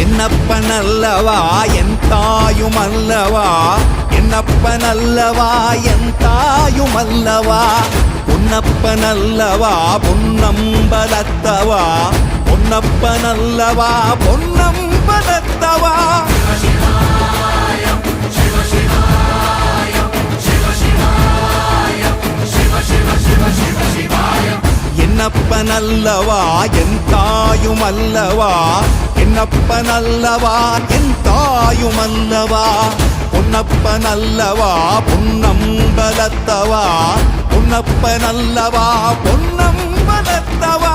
என்னப்பனல்லவா என் தாயுமல்லவா, என்னப்பனல்லவா என் தாயுமல்லவா, பொன்னப்பனல்லவா பொன்னம்பலத்தவா, பொன்னப்பனல்லவா பொன்னம்பலத்தவா. என்னப்பனல்லவா என் தாயுமல்லவா, என்னப்பனல்லவா என் தாயுமல்லவா, பொன்னப்பனல்லவா பொன்னம்பலத்தவா, பொன்னப்பனல்லவா பொன்னம்பலத்தவா.